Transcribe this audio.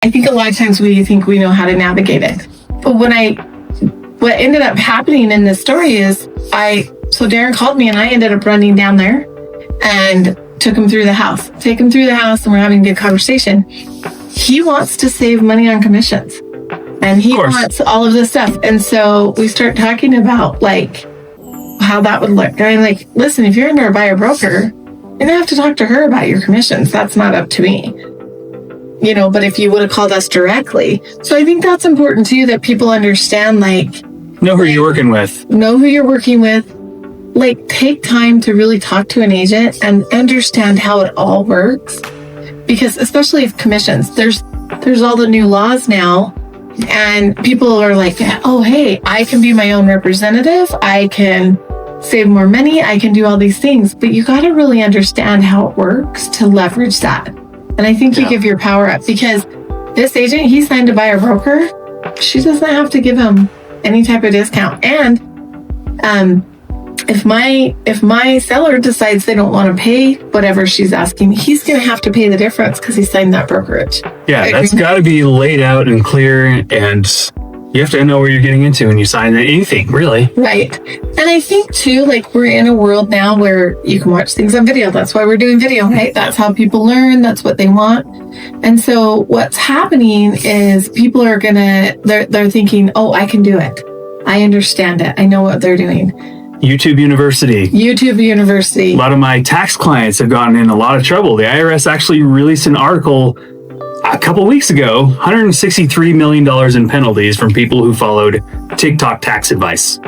I think a lot of times we think we know how to navigate it. But what ended up happening in this story is so Darren called me and I ended up running down there and take him through the house and we're having a good conversation. He wants to save money on commissions and he wants all of this stuff. And so we start talking about like how that would look. And I'm like, listen, if you're under a buyer broker, you're gonna have to talk to her about your commissions. That's not up to me. You know, but if you would have called us directly. So I think that's important too, that people understand, like, know who you're working with. Like, take time to really talk to an agent and understand how it all works. Because especially if commissions, there's all the new laws now and people are like, oh, hey, I can be my own representative. I can save more money. I can do all these things, but you got to really understand how it works to leverage that. And I think you give your power up, because this agent, he signed to buy a broker. She doesn't have to give him any type of discount. And if my seller decides they don't want to pay whatever she's asking, he's going to have to pay the difference because he signed that brokerage. Yeah, that's got to be laid out and clear, and you have to know where you're getting into when you sign anything, really. Right. And I think too, like, we're in a world now where you can watch things on video. That's why we're doing video, right? That's how people learn. That's what they want. And so what's happening is people are they're thinking, oh, I can do it. I understand it. I know what they're doing. YouTube University. A lot of my tax clients have gotten in a lot of trouble. The IRS actually released an article a couple weeks ago, $163 million in penalties from people who followed TikTok tax advice.